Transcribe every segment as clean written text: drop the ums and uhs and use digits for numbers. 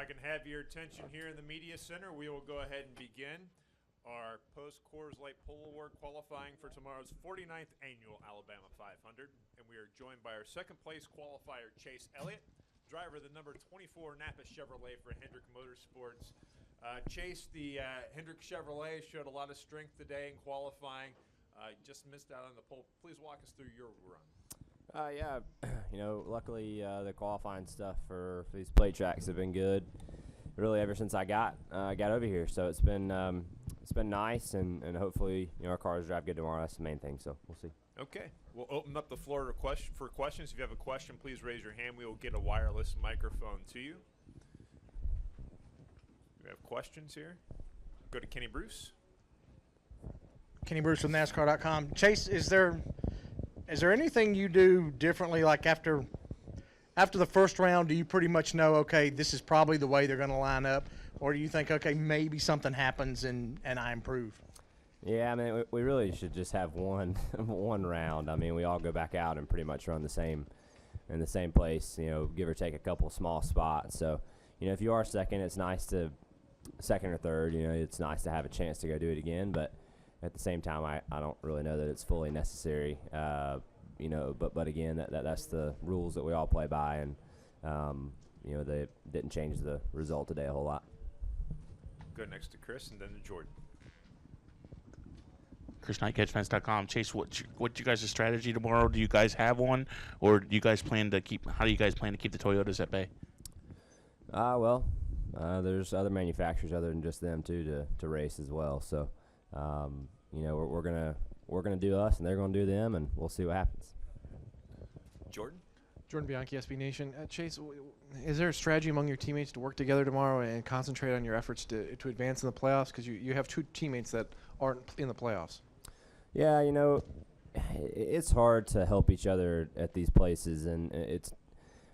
I can have your attention here in the media center, we will go ahead and begin our post-Coors Light Pole Award qualifying for tomorrow's 49th annual Alabama 500. And we are joined by our second place qualifier, Chase Elliott, driver of the number 24 Napa Chevrolet for Hendrick Motorsports. Chase, the Hendrick Chevrolet showed a lot of strength today in qualifying. Just missed out on the pole. Please walk us through your run. Yeah, luckily the qualifying stuff for these plate tracks have been good, really ever since I got over here. So it's been nice, and hopefully our cars drive good tomorrow. That's the main thing. So we'll see. Okay, we'll open up the floor for questions. If you have a question, please raise your hand. We will get a wireless microphone to you. We have questions here. Go to Kenny Bruce. Kenny Bruce with NASCAR.com. Chase, is there anything you do differently? Like after the first round, do you pretty much know, okay, this is probably the way they're going to line up, or do you think, okay, maybe something happens and I improve? Yeah, I mean, we really should just have one round. I mean, we all go back out and pretty much run in the same place, give or take a couple small spots. So, if you are second, it's nice to second or third. It's nice to have a chance to go do it again. But at the same time, I don't really know that it's fully necessary. But again, that's the rules that we all play by, and they didn't change the result today a whole lot. Go next to Chris and then to Jordan. Chris Knight, CatchFence.com. Chase, what's you guys' strategy tomorrow? Do you guys have one, or do you guys plan to keep? How do you guys plan to keep the Toyotas at bay? There's other manufacturers other than just them too to race as well. So, we're gonna do us, and they're gonna do them, and we'll see what happens. Jordan Bianchi, SB Nation. Chase, is there a strategy among your teammates to work together tomorrow and concentrate on your efforts to advance in the playoffs? Because you have two teammates that aren't in the playoffs. Yeah, it's hard to help each other at these places, and it's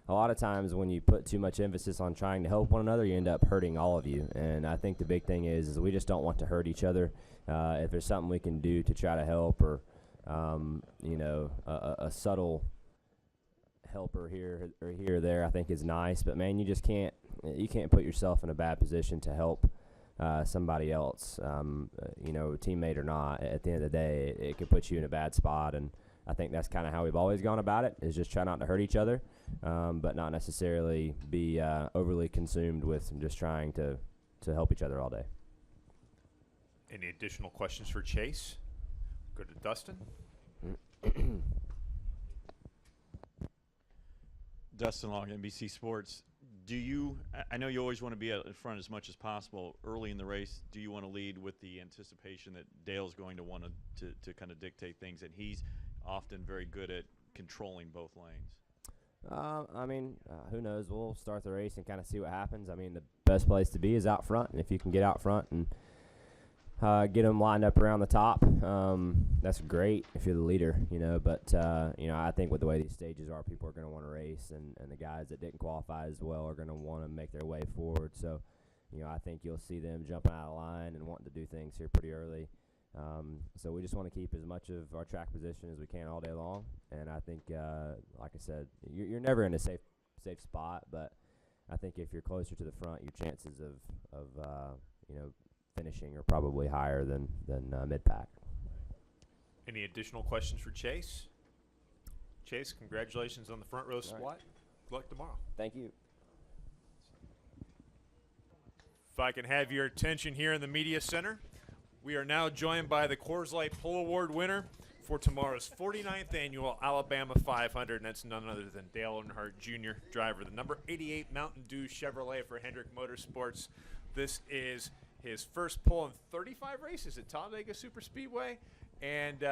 a lot of times when you put too much emphasis on trying to help one another, you end up hurting all of you. And I think the big thing is we just don't want to hurt each other. If there's something we can do to try to help, or a subtle helper here or there, I think is nice. But man, you can't put yourself in a bad position to help somebody else, teammate or not. At the end of the day, it could put you in a bad spot, and I think that's kind of how we've always gone about it, is just try not to hurt each other, but not necessarily be overly consumed with just trying to help each other all day. Any additional questions for Chase? Go to Dustin. Dustin Long, NBC Sports. I know you always want to be out in front as much as possible early in the race. Do you want to lead with the anticipation that Dale's going to want to kind of dictate things, and he's often very good at controlling both lanes? Who knows? We'll start the race and kind of see what happens. I mean, the best place to be is out front, and if you can get out front and get them lined up around the top, that's great if you're the leader, But, I think with the way these stages are, people are going to want to race, and the guys that didn't qualify as well are going to want to make their way forward. So, I think you'll see them jumping out of line and wanting to do things here pretty early. So we just want to keep as much of our track position as we can all day long. And I think, like I said, you're never in a safe spot, but I think if you're closer to the front, your chances of finishing are probably higher than mid-pack. Any additional questions for Chase? Chase, congratulations on the front row spot. Right. Good luck tomorrow. Thank you. If I can have your attention here in the media center, we are now joined by the Coors Light Pole Award winner for tomorrow's 49th annual Alabama 500, and that's none other than Dale Earnhardt Jr., driver of the number 88 Mountain Dew Chevrolet for Hendrick Motorsports. This is his first pole in 35 races at Talladega Superspeedway, and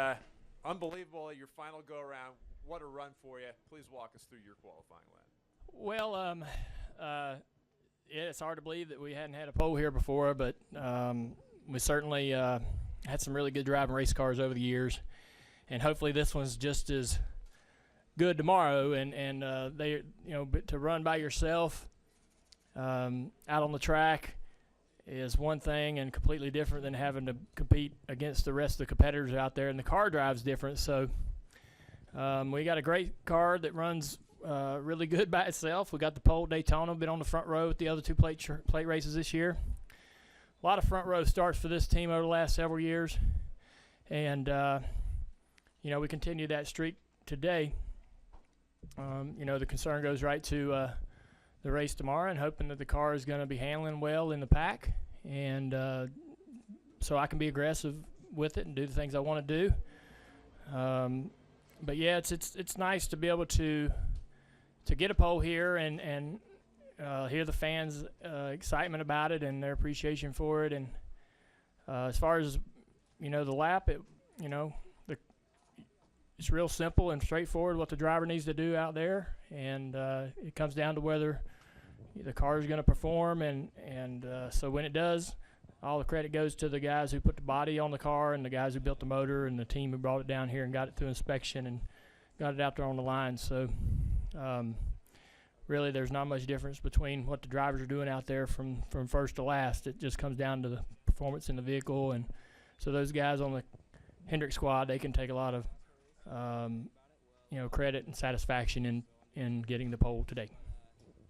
unbelievable at your final go-around. What a run for you. Please walk us through your qualifying lap. Well, it's hard to believe that we hadn't had a pole here before, but we certainly had some really good driving race cars over the years, and hopefully this one's just as good tomorrow. And to run by yourself out on the track is one thing and completely different than having to compete against the rest of the competitors out there, and the car drive's different. So we got a great car that runs really good by itself. We got the pole at Daytona, been on the front row with the other two plate races this year. A lot of front row starts for this team over the last several years. And, we continue that streak today. The concern goes right to the race tomorrow and hoping that the car is going to be handling well in the pack. And so I can be aggressive with it and do the things I want to do. But yeah, it's nice to be able to get a pole here and hear the fans' excitement about it and their appreciation for it. And as far as the lap, it's real simple and straightforward what the driver needs to do out there, and it comes down to whether the car is going to perform. And so when it does, all the credit goes to the guys who put the body on the car and the guys who built the motor and the team who brought it down here and got it through inspection and got it out there on the line. So really there's not much difference between what the drivers are doing out there from first to last. It just comes down to the performance in the vehicle. And so those guys on the Hendrick squad, they can take a lot of credit and satisfaction in getting the pole today.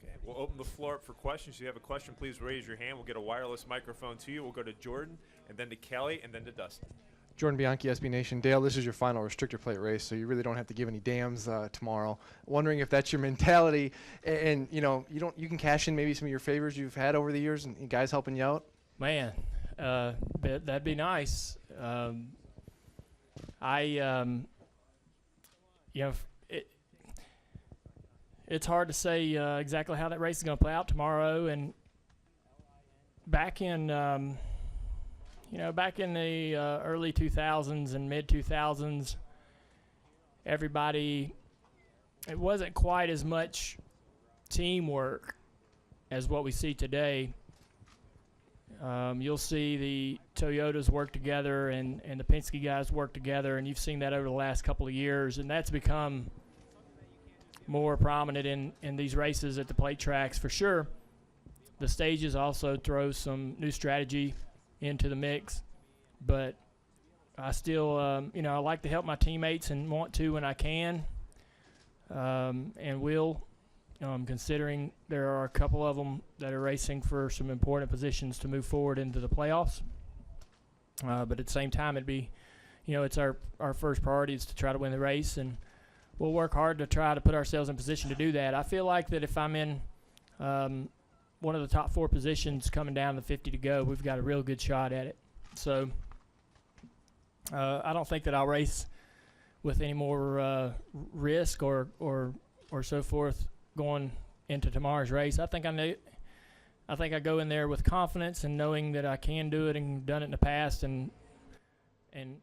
Okay, we'll open the floor up for questions. If you have a question, please raise your hand. We'll get a wireless microphone to you. We'll go to Jordan, and then to Kelly, and then to Dustin. Jordan Bianchi, SB Nation. Dale, this is your final restrictor plate race, so you really don't have to give any damns tomorrow. Wondering if that's your mentality, and you can cash in maybe some of your favors you've had over the years and guys helping you out. Man, that'd be nice. It's hard to say exactly how that race is going to play out tomorrow. And back in the early 2000s and mid 2000s, it wasn't quite as much teamwork as what we see today. You'll see the Toyotas work together and the Penske guys work together, and you've seen that over the last couple of years, and that's become more prominent in these races at the plate tracks for sure. The stages also throw some new strategy into the mix, but I still, I like to help my teammates and want to when I can, and will. Considering there are a couple of them that are racing for some important positions to move forward into the playoffs. But at the same time, it'd be, it's our first priority is to try to win the race, and we'll work hard to try to put ourselves in position to do that. I feel like that if I'm in one of the top 4 positions coming down to 50 to go, we've got a real good shot at it. So I don't think that I'll race with any more risk or so forth going into tomorrow's race. I think I go in there with confidence and knowing that I can do it and done it in the past, and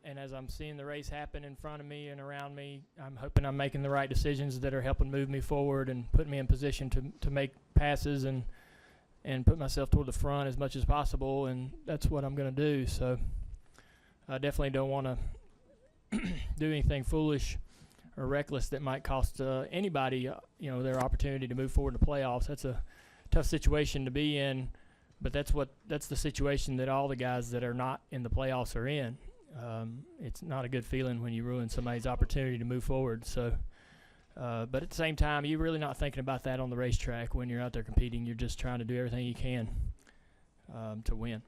as I'm seeing the race happen in front of me and around me, I'm hoping I'm making the right decisions that are helping move me forward and put me in position to make passes and put myself toward the front as much as possible, and that's what I'm going to do. So I definitely don't want to do anything foolish or reckless that might cost anybody, their opportunity to move forward in the playoffs. That's a tough situation to be in, but that's the situation that all the guys that are not in the playoffs are in. It's not a good feeling when you ruin somebody's opportunity to move forward. So, but at the same time, you're really not thinking about that on the racetrack when you're out there competing. You're just trying to do everything you can to win.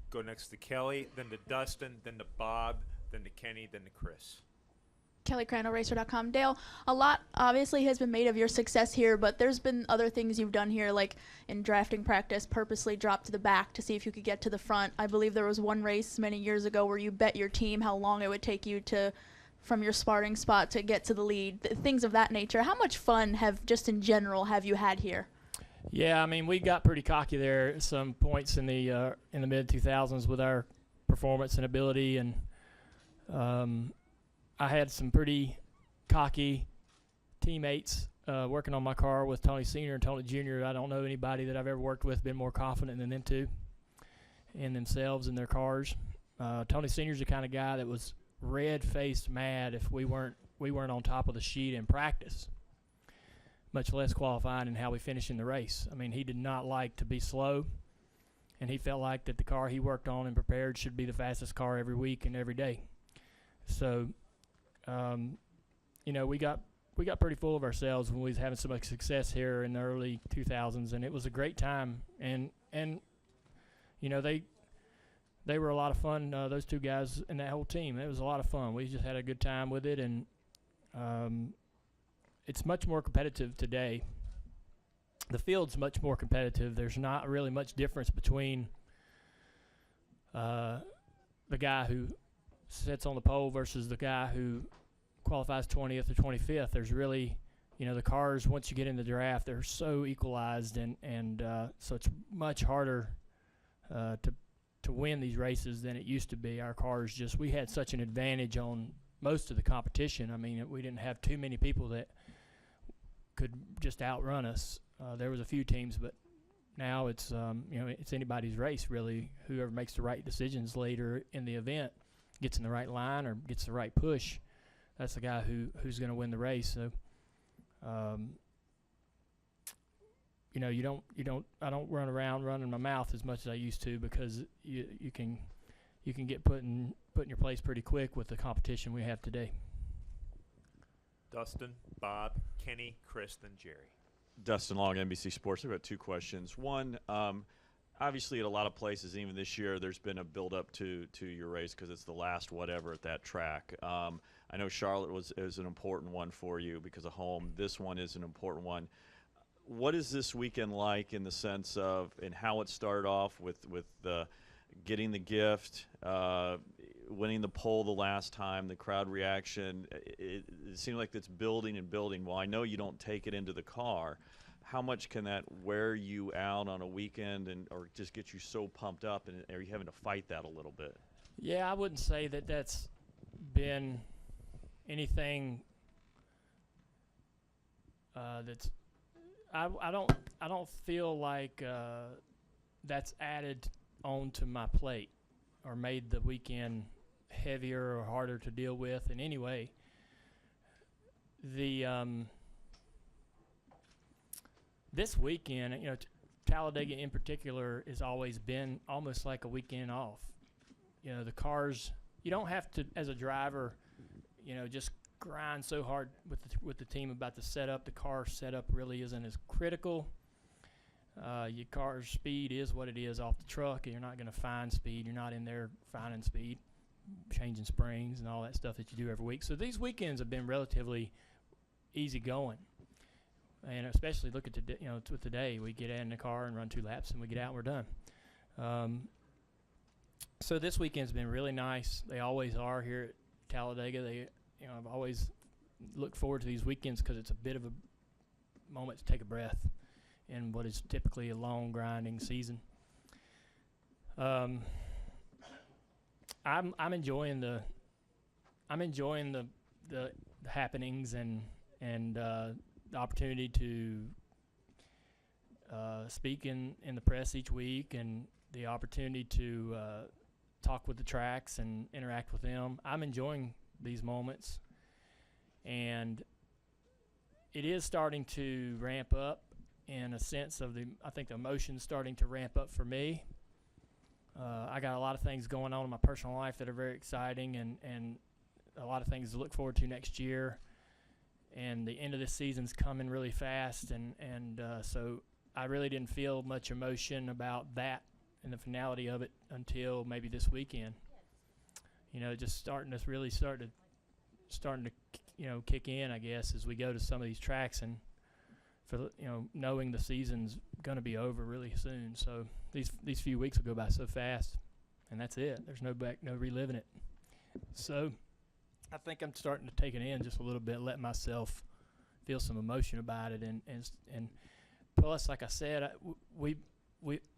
Go next to Kelly, then to Dustin, then to Bob, then to Kenny, then to Chris. Kelly Crandall, Racer.com. Dale, a lot obviously has been made of your success here, but there's been other things you've done here, like in drafting practice, purposely dropped to the back to see if you could get to the front. I believe there was one race many years ago where you bet your team how long it would take you from your starting spot to get to the lead, things of that nature. How much fun in general have you had here? Yeah, I mean, we got pretty cocky there at some points in the mid 2000s with our performance and ability, and I had some pretty cocky teammates working on my car with Tony Sr. and Tony Jr. I don't know anybody that I've ever worked with been more confident than them two in themselves and their cars. Tony Sr.'s the kind of guy that was red-faced mad if we weren't on top of the sheet in practice, much less qualifying and how we finished in the race. I mean, he did not like to be slow, and he felt like that the car he worked on and prepared should be the fastest car every week and every day. So, we got pretty full of ourselves when we was having so much success here in the early 2000s, and it was a great time. And you know, they were a lot of fun. Those two guys and that whole team. It was a lot of fun. We just had a good time with it, and it's much more competitive today. The field's much more competitive. There's not really much difference between the guy who sits on the pole versus the guy who qualifies 20th or 25th. There's really, you know, the cars, once you get in the draft, they're so equalized, and so it's much harder to win these races than it used to be. Our cars we had such an advantage on most of the competition. I mean, we didn't have too many people that could just outrun us. There was a few teams, but now it's you know, it's anybody's race really. Whoever makes the right decisions later in the event gets in the right line or gets the right push. That's the guy who's going to win the race. So, you know, I don't run around running my mouth as much as I used to, because you can get put in your place pretty quick with the competition we have today. Dustin, Bob, Kenny, Chris, then Jerry. Dustin Long, NBC Sports. I've got two questions. One, obviously at a lot of places, even this year, there's been a build-up to your race because it's the last whatever at that track. I know Charlotte is an important one for you because of home. This one is an important one. What is this weekend like in the sense of, and how it started off with the getting the gift, winning the poll the last time, the crowd reaction? It seems like it's building and building. Well, I know you don't take it into the car. How much can that wear you out on a weekend, or just get you so pumped up, and are you having to fight that a little bit? Yeah, I wouldn't say that that's been anything that's. I don't feel like that's added onto my plate or made the weekend heavier or harder to deal with in any way. The this weekend, you know, Talladega in particular has always been almost like a weekend off. You know, the cars, you don't have to, as a driver, you know, just grind so hard with the team about the setup. The car setup really isn't as critical. Your car's speed is what it is off the truck, and you're not going to find speed. You're not in there finding speed, changing springs and all that stuff that you do every week. So these weekends have been relatively easy going. And especially look at today, you know, with today, we get in the car and run 2 laps, and we get out and we're done. So this weekend's been really nice. They always are here at Talladega. You know, I've always looked forward to these weekends because it's a bit of a moment to take a breath in what is typically a long, grinding season. I'm enjoying the happenings and the opportunity to speak in the press each week, and the opportunity to talk with the tracks and interact with them. I'm enjoying these moments, and it is starting to ramp up in a sense of I think the emotion's starting to ramp up for me. I got a lot of things going on in my personal life that are very exciting, and a lot of things to look forward to next year. And the end of this season's coming really fast, and so I really didn't feel much emotion about that and the finality of it until maybe this weekend. You know, just starting to you know, kick in, I guess, as we go to some of these tracks, and for you know, knowing the season's going to be over really soon. So these few weeks will go by so fast, and that's it. There's no reliving it. So I think I'm starting to take it in just a little bit, let myself feel some emotion about it, and plus, like I said, we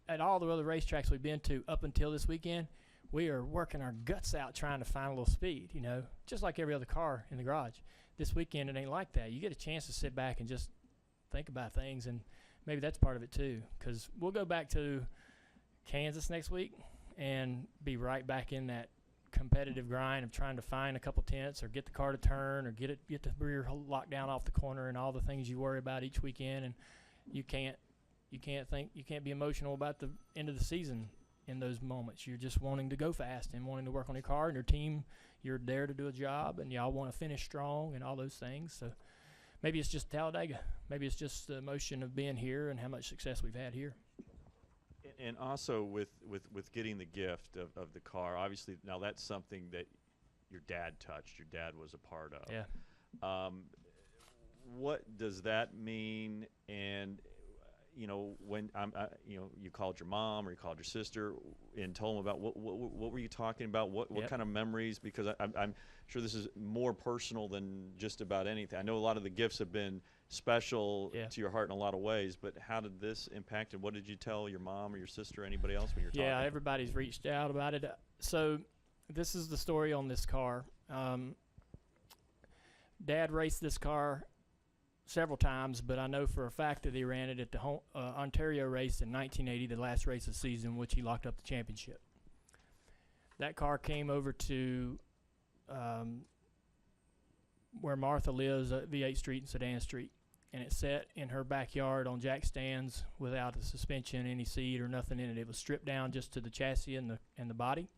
at all the other racetracks we've been to up until this weekend, we are working our guts out trying to find a little speed, you know, just like every other car in the garage. This weekend, it ain't like that. You get a chance to sit back and just think about things, and maybe that's part of it too, because we'll go back to Kansas next week and be right back in that competitive grind of trying to find a couple tenths or get the car to turn or get the rear locked down off the corner and all the things you worry about each weekend. And you can't be emotional about the end of the season in those moments. You're just wanting to go fast and wanting to work on your car and your team. You're there to do a job, and y'all want to finish strong and all those things. So maybe it's just Talladega. Maybe it's just the emotion of being here and how much success we've had here. And also with getting the gift of the car, obviously now that's something that your dad touched, your dad was a part of. Yeah. What does that mean? And when you called your mom or you called your sister and told them about what were you talking about? What Yep. kind of memories? Because I'm sure this is more personal than just about anything. I know a lot of the gifts have been special Yeah. to your heart in a lot of ways, but how did this impact, and what did you tell your mom or your sister or anybody else when you're talking? Yeah, everybody's reached out about it. So this is the story on this car. Dad raced this car several times, but I know for a fact that he ran it at the Ontario race in 1980, the last race of the season, which he locked up the championship. That car came over to where Martha lives at V8 Street and Sedan Street, and it sat in her backyard on jack stands without a suspension, any seat or nothing in it. It was stripped down just to the chassis and the body.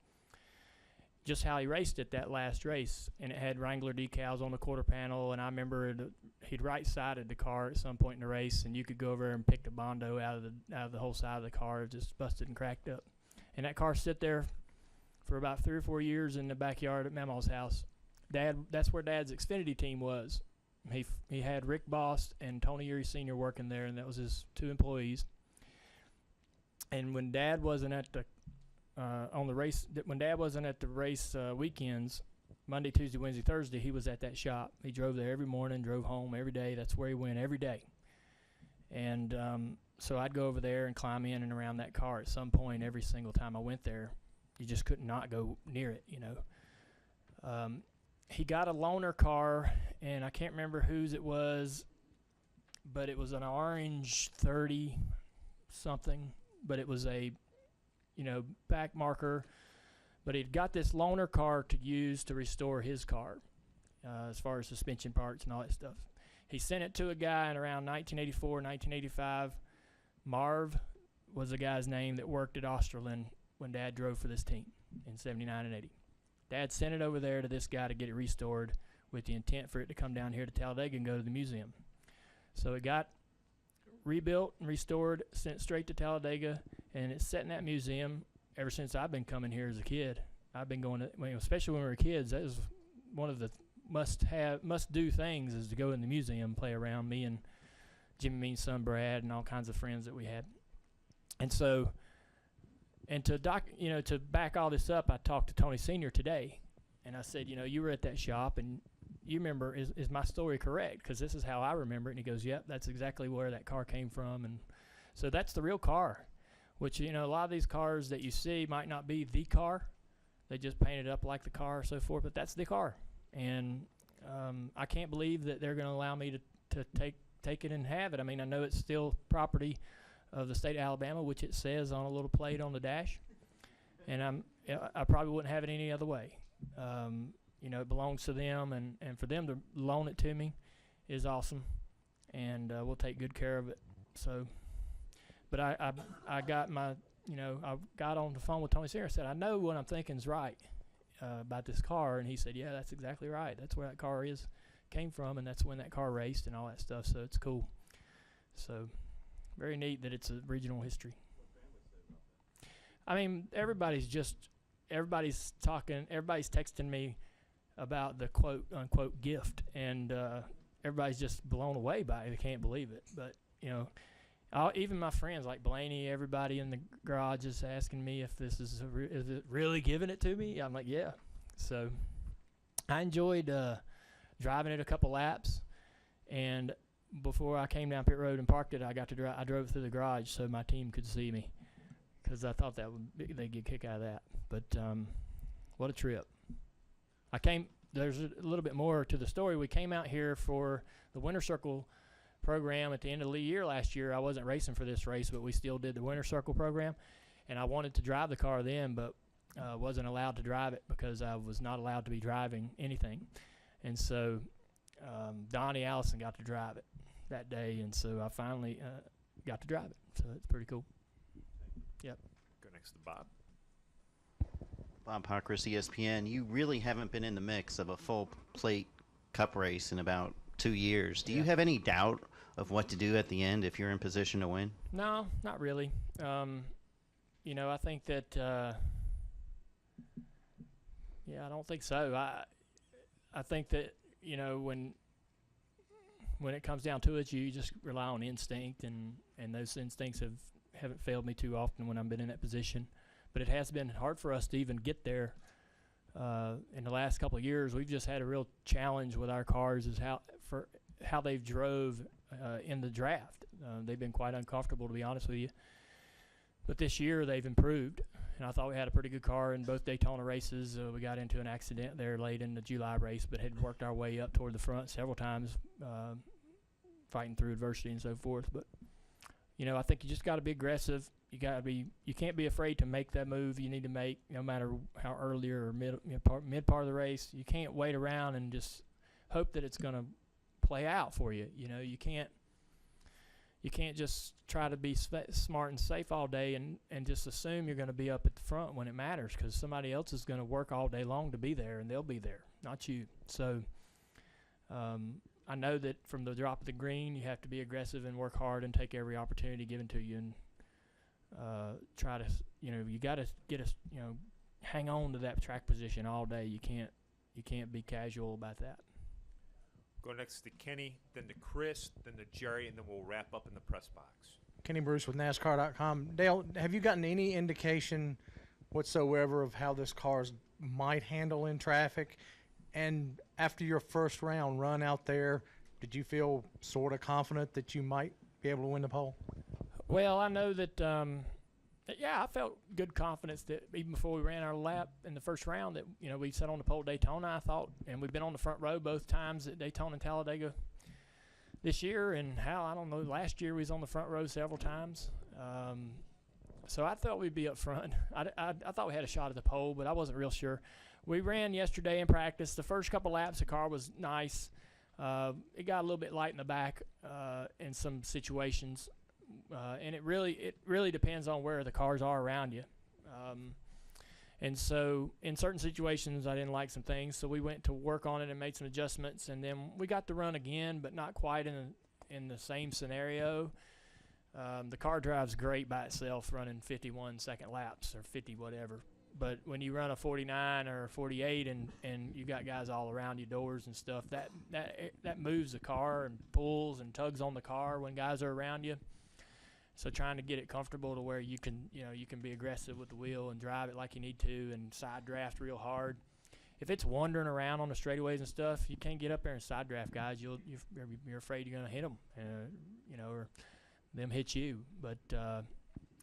Just how he raced it that last race, and it had Wrangler decals on the quarter panel, and I remember he'd right-sided the car at some point in the race, and you could go over there and pick the Bondo out of the whole side of the car. It just busted and cracked up. And that car sit there for about 3 or 4 years in the backyard at Mama's house. That's where Dad's Xfinity team was. He had Rick Boss and Tony Erie Sr. working there, and that was his 2 employees. And when Dad wasn't at the when Dad wasn't at the race weekends, Monday, Tuesday, Wednesday, Thursday, he was at that shop. He drove there every morning, drove home every day. That's where he went every day. And so I'd go over there and climb in and around that car at some point every single time I went there. You just could not go near it, He got a loaner car, and I can't remember whose it was, but it was an orange 30 something, but it was a back marker, but he'd got this loaner car to use to restore his car, as far as suspension parts and all that stuff. He sent it to a guy in around 1984, 1985. Marv was the guy's name that worked at Osterlin when Dad drove for this team in 79 and 80. Dad sent it over there to this guy to get it restored with the intent for it to come down here to Talladega and go to the museum. So it got rebuilt and restored, sent straight to Talladega, and it's sat in that museum ever since I've been coming here as a kid. I've been going to, especially when we were kids, that was one of the must-do things, is to go in the museum, play around, me and Jimmy Mean's son Brad and all kinds of friends that we had. And so, and to back all this up, I talked to Tony Sr. today, and I said, you were at that shop, and you remember, is my story correct? Because this is how I remember it. And he goes, yep, that's exactly where that car came from. And so that's the real car, which, a lot of these cars that you see might not be the car. They just paint it up like the car or so forth, but that's the car. And I can't believe that they're going to allow me to take it and have it. I mean, I know it's still property of the state of Alabama, which it says on a little plate on the dash. And I probably wouldn't have it any other way. It belongs to them, and for them to loan it to me is awesome, and we'll take good care of it. So, but I got my, I got on the phone with Tony Sr. I said, I know what I'm thinking is right about this car, and he said, yeah, that's exactly right. That's where that car came from, and that's when that car raced and all that stuff. So it's cool. So very neat that it's a regional history. I mean, everybody's texting me about the quote unquote gift, and everybody's just blown away by it. They can't believe it. But even my friends like Blaney, everybody in the garage is asking me if this is it really giving it to me. I'm like, yeah. So I enjoyed driving it a couple laps, and before I came down pit road and parked it, I drove through the garage so my team could see me, because I thought they'd get a kick out of that. But what a trip. There's a little bit more to the story. We came out here for the Winter Circle program at the end of the year last year. I wasn't racing for this race, but we still did the Winter Circle program. And I wanted to drive the car then, but wasn't allowed to drive it because I was not allowed to be driving anything. And so Donnie Allison got to drive it that day, and so I finally got to drive it. So it's pretty cool. Yep. Go next to Bob. Bob Pockris, ESPN. You really haven't been in the mix of a full plate cup race in about 2 years. Do you have any doubt of what to do at the end if you're in position to win? No, not really. I think that I don't think so. I think that when it comes down to it, you just rely on instinct, and those instincts haven't failed me too often when I've been in that position. But it has been hard for us to even get there. In the last couple of years, we've just had a real challenge with our cars is how they've drove in the draft. They've been quite uncomfortable, to be honest with you. But this year they've improved, and I thought we had a pretty good car in both Daytona races. We got into an accident there late in the July race, but had worked our way up toward the front several times, fighting through adversity and so forth. But I think you just got to be aggressive. You can't be afraid to make that move you need to make, no matter how early or mid part of the race. You can't wait around and just hope that it's going to play out for you. You can't just try to be smart and safe all day and just assume you're going to be up at the front when it matters, because somebody else is going to work all day long to be there, and they'll be there, not you. So I know that from the drop of the green, you have to be aggressive and work hard and take every opportunity given to you, and try to, you got to hang on to that track position all day. You can't be casual about that. Go next to Kenny, then to Chris, then to Jerry, and then we'll wrap up in the press box. Kenny Bruce with NASCAR.com. Dale, have you gotten any indication whatsoever of how this car might handle in traffic? And after your first round run out there, did you feel sort of confident that you might be able to win the pole? Well, I know that, I felt good confidence that even before we ran our lap in the first round that, we sat on the pole at Daytona, I thought, and we've been on the front row both times at Daytona and Talladega this year, and last year we was on the front row several times. So I thought we'd be up front. I thought we had a shot at the pole, but I wasn't real sure. We ran yesterday in practice. The first couple laps, the car was nice. It got a little bit light in the back in some situations. And it really depends on where the cars are around you. And so in certain situations, I didn't like some things, so we went to work on it and made some adjustments, and then we got to run again, but not quite in the same scenario. The car drives great by itself running 51 second laps or 50 whatever. But when you run a 49 or a 48 and you got guys all around you, doors and stuff, that moves the car and pulls and tugs on the car when guys are around you. So trying to get it comfortable to where you can be aggressive with the wheel and drive it like you need to and side draft real hard. If it's wandering around on the straightaways and stuff, you can't get up there and side draft guys. You're afraid you're going to hit them, or them hit you. But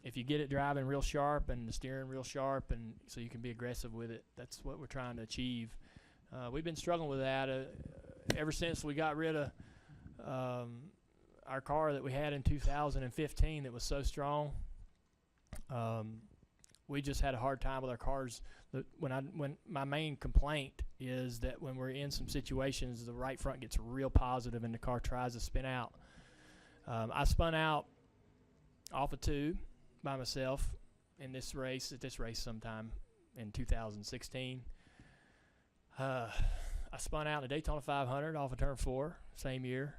if you get it driving real sharp and the steering real sharp, and so you can be aggressive with it, that's what we're trying to achieve. We've been struggling with that ever since we got rid of our car that we had in 2015 that was so strong. We just had a hard time with our cars. When my main complaint is that when we're in some situations, the right front gets real positive and the car tries to spin out. I spun out off of 2 by myself at this race sometime in 2016. I spun out in the Daytona 500 off of turn 4 same year.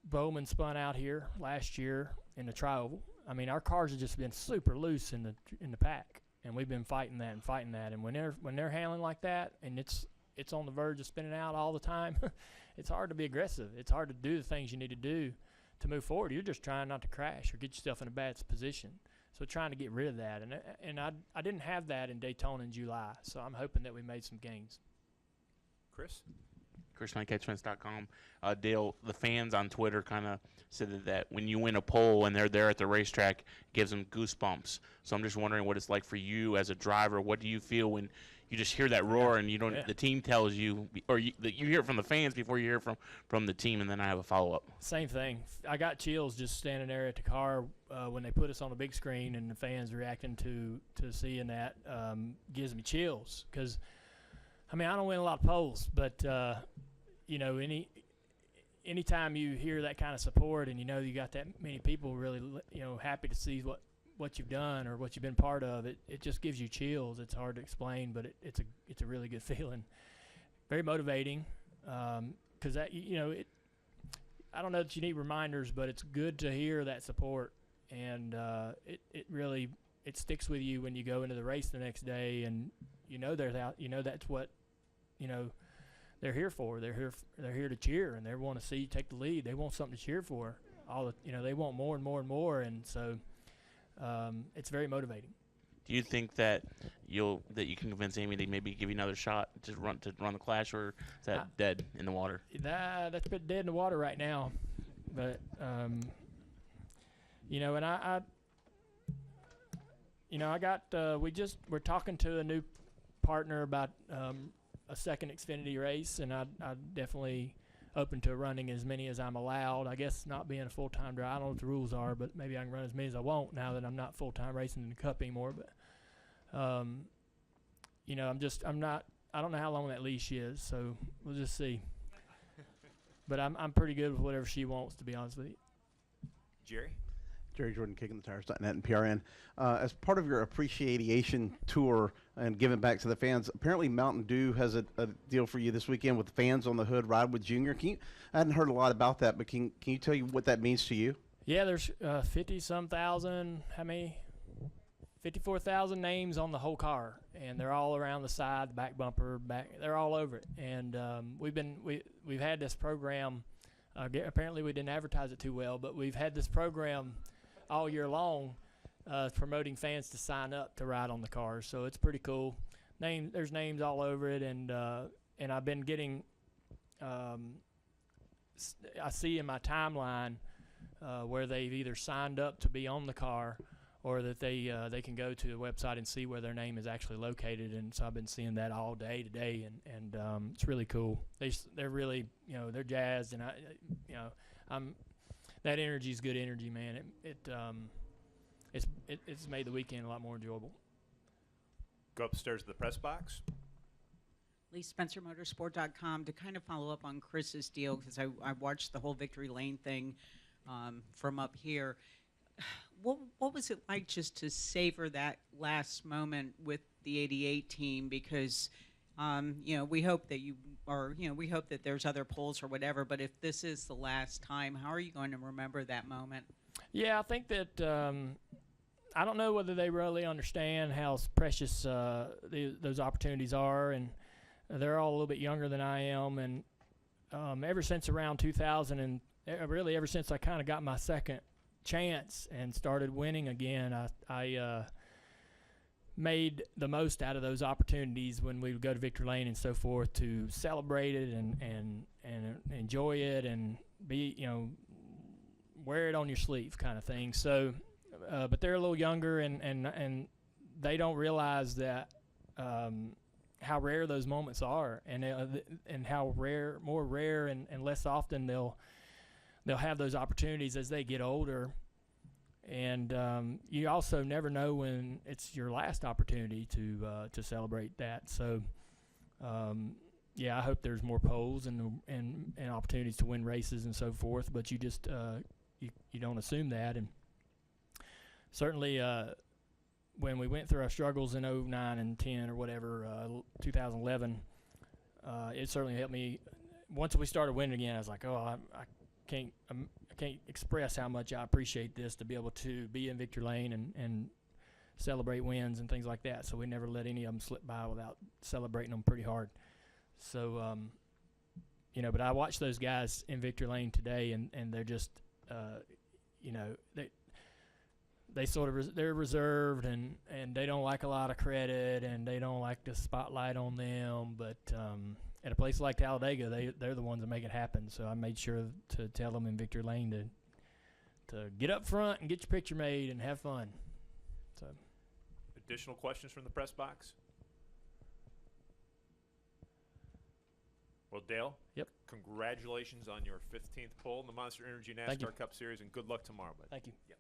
Bowman spun out here last year in the tri-oval. I mean, our cars have just been super loose in the pack, and we've been fighting that. And when they're handling like that, and it's on the verge of spinning out all the time, it's hard to be aggressive. It's hard to do the things you need to do to move forward. You're just trying not to crash or get yourself in a bad position. So trying to get rid of that, and I didn't have that in Daytona in July. So I'm hoping that we made some gains. Chris? ChrisKnight@Twins.com. Dale, the fans on Twitter kind of said that when you win a pole and they're there at the racetrack, it gives them goosebumps. So I'm just wondering what it's like for you as a driver. What do you feel when you just hear that roar and you don't? Yeah. The team tells you, or you hear it from the fans before you hear it from the team, and then I have a follow-up. Same thing. I got chills just standing there at the car when they put us on the big screen and the fans reacting to seeing that gives me chills because, I mean, I don't win a lot of poles, but anytime you hear that kind of support and you got that many people really happy to see what you've done or what you've been part of, it just gives you chills. It's hard to explain, but it's a really good feeling. Very motivating. because that I don't know that you need reminders, but it's good to hear that support, and it really sticks with you when you go into the race the next day, and that's what they're here for. They're here to cheer, and they want to see you take the lead. They want something to cheer for. They want more and more and more, and so it's very motivating. Do you think that you can convince Amy to maybe give you another shot to run the Clash, or is that dead in the water? That's a bit dead in the water right now, but and we're talking to a new partner about a second Xfinity race, and I definitely open to running as many as I'm allowed. I guess not being a full-time driver, I don't know what the rules are, but maybe I can run as many as I want now that I'm not full-time racing in the Cup anymore. But I don't know how long that leash is, so we'll just see. But I'm pretty good with whatever she wants, to be honest with you. Jerry? Jerry Jordan, KickingTheTires.net and PRN. As part of your appreciation tour and giving back to the fans, apparently Mountain Dew has a deal for you this weekend with Fans on the Hood Ride with Junior. I hadn't heard a lot about that, but can you tell you what that means to you? Yeah, there's 50-some thousand, 54,000 names on the whole car, and they're all around the side, the back bumper, they're all over it. And we've had this program. Apparently we didn't advertise it too well, but we've had this program all year long, promoting fans to sign up to ride on the cars. So it's pretty cool. There's names all over it, and I've been getting. I see in my timeline where they've either signed up to be on the car, or that they can go to the website and see where their name is actually located. And so I've been seeing that all day today, and it's really cool. They're really they're jazzed, and that energy is good energy, man. It's made the weekend a lot more enjoyable. Go upstairs to the press box. LeeSpencerMotorsport.com to kind of follow up on Chris's deal, because I watched the whole Victory Lane thing from up here. What was it like just to savor that last moment with the 88 team? Because we hope that we hope that there's other polls or whatever, but if this is the last time, how are you going to remember that moment? Yeah, I think that I don't know whether they really understand how precious those opportunities are, and they're all a little bit younger than I am, and ever since around 2000, and really ever since I kind of got my second chance and started winning again, I made the most out of those opportunities when we would go to Victory Lane and so forth, to celebrate it and enjoy it, and be wear it on your sleeve kind of thing. So but they're a little younger, and they don't realize that how rare those moments are, and how more rare and less often they'll have those opportunities as they get older. And you also never know when it's your last opportunity to celebrate that. So yeah, I hope there's more polls and opportunities to win races and so forth, but you just you don't assume that. And certainly when we went through our struggles in 09 and 10 or whatever, 2011, it certainly helped me. Once we started winning again, I was like, I can't express how much I appreciate this, to be able to be in Victory Lane and celebrate wins and things like that. So we never let any of them slip by without celebrating them pretty hard. So but I watched those guys in Victory Lane today, and they're just they sort of they're reserved, and they don't like a lot of credit, and they don't like the spotlight on them. But at a place like Talladega, they're the ones that make it happen. So I made sure to tell them in Victory Lane to get up front and get your picture made and have fun. So, additional questions from the press box? Well, Dale. Yep. Congratulations on your 15th pole in the Monster Energy NASCAR Cup Series, and good luck tomorrow, bud. Thank you. Yep.